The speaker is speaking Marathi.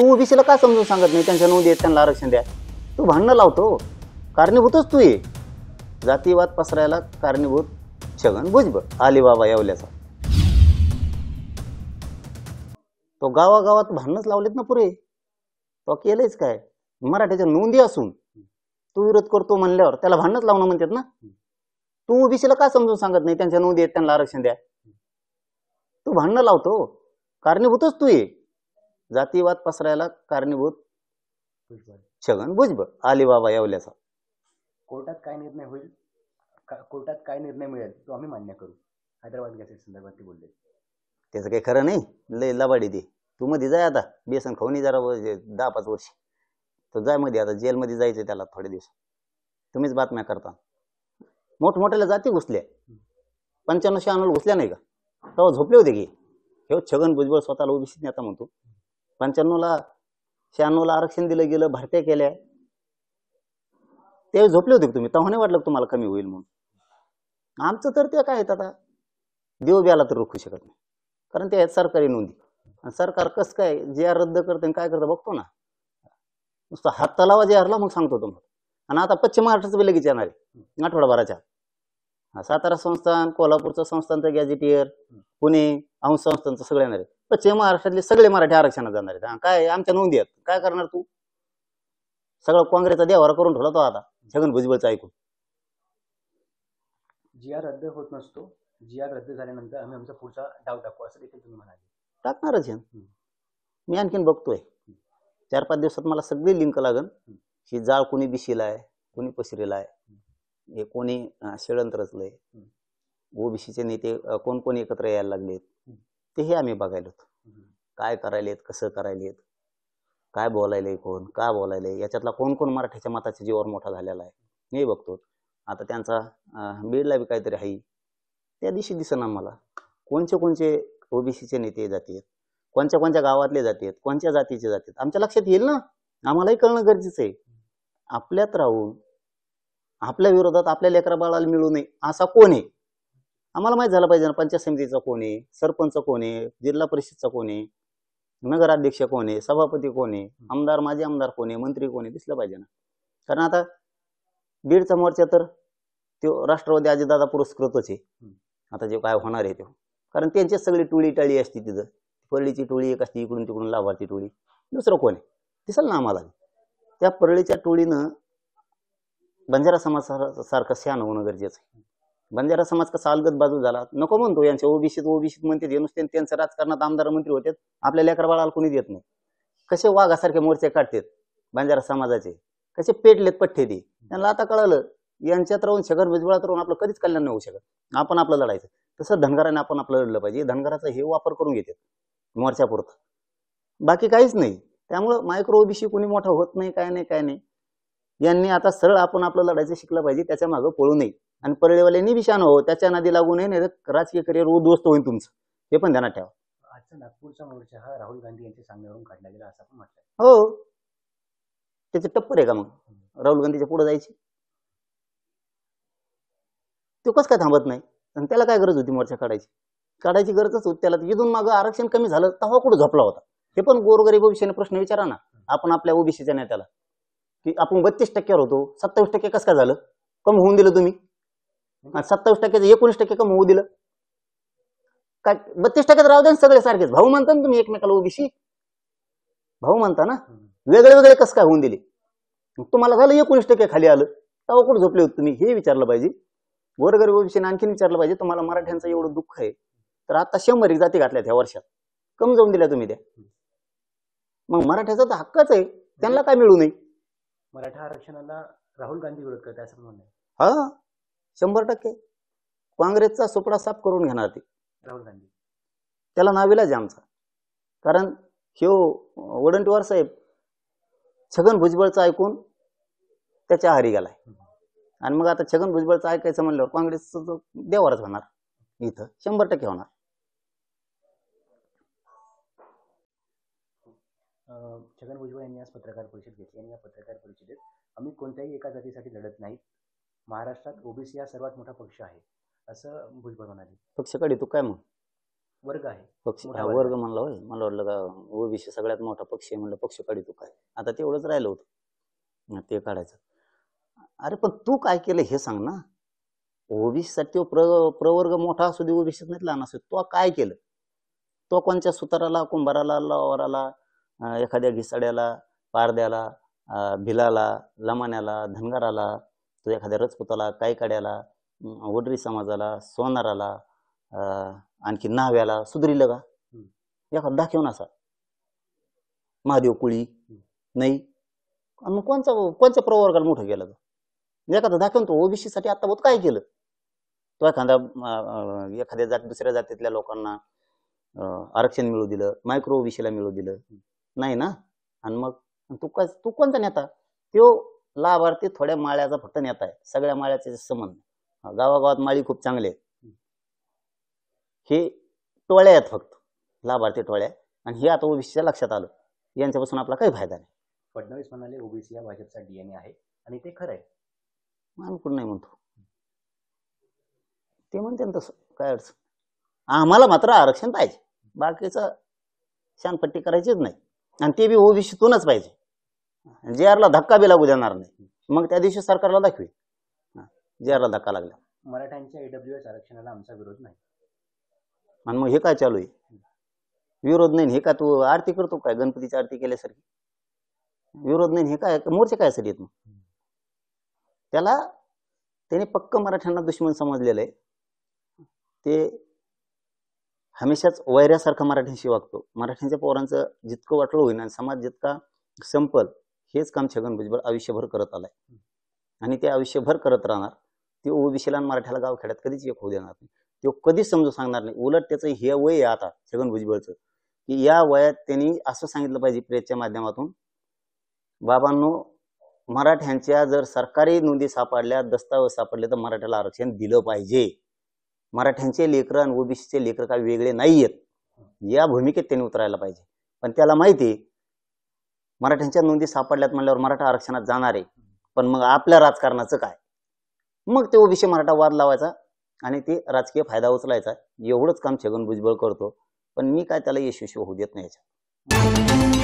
तू ओबीसीला का समजून सांगत नाही त्यांच्या नोंदी आहेत त्यांना आरक्षण द्या. तू भांडणं लावतो, कारणीभूतच तू ये. जातीवाद पसरायला कारणीभूत छगन भुजबळ अलिबाबा येवल्याचा. तो गावागावात भांडणच लावलेत ना पुरे. तो केलंच काय? मराठ्याच्या नोंदी असून तू विरोध करतो म्हणल्यावर त्याला भांडणच लावणं म्हणतात ना. तू ओबीसीला का समजून सांगत नाही त्यांच्या नोंदी आहेत त्यांना आरक्षण द्या. तू भांडणं लावतो, कारणीभूतच तू ये. जातीवाद पसरायला कारणीभूत छगन भुजबळ अलिबाबा येवल्याचा. कोर्टात काय निर्णय होईल, कोर्टात काय निर्णय मिळेल तो आम्ही मान्य करू. हैदराबाद गॅसेट संदर्भात ते बोलले. त्याचं काही खरं नाही, लय लबाडी दे. तू मध्ये जाय आता, बेसन खाऊन जरा 10-5 वर्ष. तो जाय मध्ये, आता जेलमध्ये जायचं त्याला थोडे दिवस. तुम्हीच बातम्या करता. मोठमोठ्याला जाती घुसल्या, 95-96 घुसल्या नाही का? तेव्हा झोपले होते की हे छगन भुजबळ स्वतःला ओबीसी नेता म्हणतो. 95-96 आरक्षण दिलं गेलं, भरत्या केल्या, त्यावेळी झोपले होते तुम्ही. तेव्हा नाही वाटलं तुम्हाला कमी होईल म्हणून. आमचं तर ते काय आहेत, आता देव ब्याला तर रोखू शकत नाही, कारण ते आहेत सरकारी नोंदी. आणि सरकार कसं काय जे आर रद्द करते काय करतं बघतो ना. नुसतं हात तलावा जे आरला मग सांगतो तुम्हाला. आणि आता पश्चिम महाराष्ट्राचं बी लगेच येणार आहे आठवडाभराच्या. सातारा संस्थान, कोल्हापूरचं संस्थानचं गॅजेटियर, पुणे अंश संस्थानचं सगळं येणार आहे. पश्चिम महाराष्ट्रातले सगळे मराठी आरक्षणात जाणार आहेत. काय आमच्या नोंदी आहेत, काय करणार तू? सगळं काँग्रेसचा देवारा करून ठेवला तो आता छगन भुजबळचं ऐकून. जी आर रद्द होत नसतो, जी आर रद्द झाल्यानंतर आम्ही आमचा पुढचा डाव टाकू असं देखील तुम्ही म्हणाले. टाकणारच आहे. मी आणखीन बघतोय 4-5 दिवसात मला सगळी लिंक लागन. ही जाळ कोणी दिशीला आहे, कोणी पसरेला आहे, हे कोणी षडयंत्र रचलंय, ओबीसीचे नेते कोण कोण एकत्र यायला लागलेत, तेही आम्ही बघायलो. काय करायलेत, कसं करायलेत, काय बोलायलंय, कोण का बोलायलंय, याच्यातला कोण कोण मराठीच्या मताच्या जीवावर मोठा झालेला आहे हे बघतो. आता त्यांचा बीडला बी काहीतरी आहे, त्या दिवशी दिसना मला कोणचे ओबीसीचे नेते जातात, कोणत्या गावातले जातात, कोणत्या जातीचे जातात. आमच्या लक्षात येईल ना, आम्हालाही कळणं गरजेचं आहे. आपल्यात राहून आपल्या विरोधात आपल्या लेकरा बाळाला मिळू नये असा कोण आहे आम्हाला माहित झालं पाहिजे ना. पंचायत समितीचा कोण आहे, सरपंच कोण आहे, जिल्हा परिषदचा कोण आहे, नगराध्यक्ष कोण आहे, सभापती कोण आहे, आमदार माजी आमदार कोण आहे, मंत्री कोण आहे, दिसलं पाहिजे ना. कारण आता बीडचा मोर्चा तर तो राष्ट्रवादी अजितदादा पुरस्कृतच आहे. आता जे काय होणार आहे ते, कारण त्यांची सगळी टोळी टाळी असते तिथं. परळीची टोळी एक असते, इकडून तिकडून लाभार्थी टोळी, दुसरं कोण आहे दिसल ना आम्हाला. त्या परळीच्या टोळीनं बंजारा समाज सारखं शहाणं होणं गरजेचं आहे. बंजारा समाज कसा अलगद बाजू झाला नको म्हणतो, यांच्या ओबीसीत म्हणते ते नुसते, त्यांच्या राजकारणात आमदार मंत्री होते, आपल्या लेकरा बाळाला कोणी देत नाही. कसे वाघासारखे मोर्चे काढतात बंजारा समाजाचे, कसे पेटलेत पठ्ठे ते. त्यांना आता कळलं यांच्यात राहून छगन भुजबळात राहून आपलं कधीच कल्याण नाही होऊ शकत. आपण आपलं लढायचं. तसं धनगराने आपण आपलं लढलं पाहिजे. धनगराचा हे वापर करून घेतात मोर्चापुरतं, बाकी काहीच नाही. त्यामुळं मायक्रो ओबीसी कोणी मोठा होत नाही, काय नाही. यांनी आता सरळ आपण आपलं लढायचं शिकलं पाहिजे, त्याच्या मागं पळू नये. आणि परळीवाल्यांनी विषाण हो, त्याच्या नादी लागू नये, नाही तर राजकीय करिअर उद्ध्वस्त होईल तुमचं, हे पण ध्यानात ठेवा. आजचा नागपूरचा मोर्चा हा राहुल गांधी यांच्या सांगण्यावरून काढला गेला असं पण म्हटलं. हो, त्याचे टप्पर आहे का मग राहुल गांधीच्या पुढे जायची? तो कसं काय थांबत नाही? आणि त्याला काय गरज होती मोर्चा काढायची गरजच होती त्याला. इथून मागं आरक्षण कमी झालं तेव्हा कुठं झोपला होता? हे पण गोरगरीब ओबीसीने प्रश्न विचारा ना आपण आपल्या ओबीसीच्या नेत्याला, की आपण 32% होतो, 27% कसं काय झालं? कम होऊन दिलं तुम्ही. 27% 19% कम होऊ दिलं काय? 32% राहू द्या, सगळे सारखेच भाऊ म्हणता ना तुम्ही एकमेकाला. ओबीसी भाऊ म्हणता ना, वेगळे कसं काय होऊन दिले? तुम्हाला झालं 19% खाली आलं, तेव्हा कुठं झोपले होते तुम्ही? हे विचारलं पाहिजे. गोरगरीब ओबीसीने आणखीन विचारलं पाहिजे, तुम्हाला मराठ्यांचं एवढं दुःख आहे तर आता 100 जाती घातल्यात ह्या वर्षात, कम जाऊन दिल्या तुम्ही त्या. मग मराठ्याचा तर हक्कच आहे, त्यांना काय मिळू नये? मराठा आरक्षणाला राहुल गांधी विरोध करतात असं म्हणणं आहे. हा, 100% काँग्रेसचा सुपडा साफ करून घेणार ते राहुल गांधी. त्याला नाविलाज आहे आमचा. कारण ह्यो वडंटीवार साहेब छगन भुजबळचं ऐकून त्याच्या आहारी गेलाय. आणि मग आता छगन भुजबळचं ऐकायचं म्हणल्यावर काँग्रेसचं देवारच होणार इथं, 100% होणार. छगन भुजबळ यांनी आज पत्रकार परिषद घेतली आणि या पत्रकार परिषदेत आम्ही कोणत्याही एका जातीसाठी लढत नाहीत, महाराष्ट्रात ओबीसी हा सर्वात मोठा पक्ष आहे असं भुजबळ म्हणाले. पक्ष काढी तू काय मग? वर्ग आहे. पक्ष मोठा हा वर्ग वर्ग आहे. म्हणला होय. मला वाटलं का ओबीसी सगळ्यात मोठा पक्ष आहे, म्हणलं पक्ष काढतो काय. आता तेवढंच राहिलं होतं ते काढायचं. अरे पण तू काय केलं हे सांग ना. ओबीसी साठी प्रवर्ग मोठा असू दे, ओबीसी नाही लहान असू दे, तो काय केलं? तो कोणत्या सुताराला, कुंभाराला, लवाराला, एखाद्या घिसाड्याला, पारद्याला, भिलाला, लमाण्याला, धनगराला, तो एखाद्या रजपुताला, कायकाड्याला, वडरी समाजाला, सोनाराला, आणखी न्हाव्याला सुधरिलं का? एखादा दाखवून असा महादेव कुळी नाही. मग कोणत्या प्रवर्गाला मोठं केलं तर एखादा दाखवून तो ओबीसी साठी आता बहुत काय केलं? तो एखाद्या दुसऱ्या जातीतल्या लोकांना आरक्षण मिळू दिलं, मायक्रो ओबीसीला मिळू दिलं नाही ना. आणि मग तू कोणता नेता? तो लाभार्थी थोड्या माळ्याचा फक्त नेता आहे, सगळ्या माळ्याचे संबंध. गावागावात माळी खूप चांगले आहेत, हे टोळ्या आहेत फक्त, लाभार्थी टोळ्या. आणि हे आता ओबीसीच्या लक्षात आलं, यांच्यापासून आपला काही फायदा नाही. फडणवीस म्हणाले ओबीसी या भाजपचा डीएनए आहे आणि ते खरं आहे. आम्ही कुठं नाही म्हणतो, ते म्हणते ना तसं, काय अडचण. आम्हाला मात्र आरक्षण पाहिजे, बाकीचं शानपट्टी करायचीच नाही. आणि ते बी ओबीसीतूनच पाहिजे, जे आरला धक्का बी लागू देणार नाही. मग त्या दिवशी सरकारला दाखवी जे आरला धक्का लागला. मराठ्यांच्या ईडब्ल्यूएस आरक्षणाला आमचा विरोध नाही. आणि मग हे काय चालू आहे? विरोध नाही हे का तू आरती करतो काय, गणपतीची आरती केल्यासारखी? विरोध नाही हे काय, मोर्चे काय साठी येत? मग त्याने पक्क मराठ्यांना दुश्मन समजलेलं आहे. ते हमेशाच वैऱ्यासारखा मराठ्यांशी वागतो. मराठ्यांच्या पोरांचं जितकं वाटलं होईना, समाज जितका संपल, हेच काम छगन भुजबळ आयुष्यभर करत आलाय आणि ते आयुष्यभर करत राहणार. ते ओबीसीला आणि मराठ्याला गावखेड्यात कधीच एक होऊ देणार नाही. तो कधीच समजून सांगणार नाही. उलट त्याचं हे वय आहे आता छगन भुजबळचं, की या वयात त्यांनी असं सांगितलं पाहिजे प्रेसच्या माध्यमातून, बाबांनो मराठ्यांच्या जर सरकारी नोंदी सापडल्या, दस्तावेज सापडले, तर मराठ्याला आरक्षण दिलं पाहिजे. मराठ्यांचे लेकरं आणि ओबीसीचे लेकरं काय वेगळे नाहीयेत, या भूमिकेत त्यांनी उतरायला पाहिजे. पण त्याला माहिती मराठ्यांच्या नोंदी सापडल्यात म्हणल्यावर मराठा आरक्षणात जाणार आहे. पण मग आपल्या राजकारणाचं काय? मग ते ओबीसी मराठा वाद लावायचा आणि ते राजकीय फायदा उचलायचा. एवढंच काम छगन भुजबळ करतो. पण मी काय त्याला यशस्वी होऊ देत नाही याच्यात.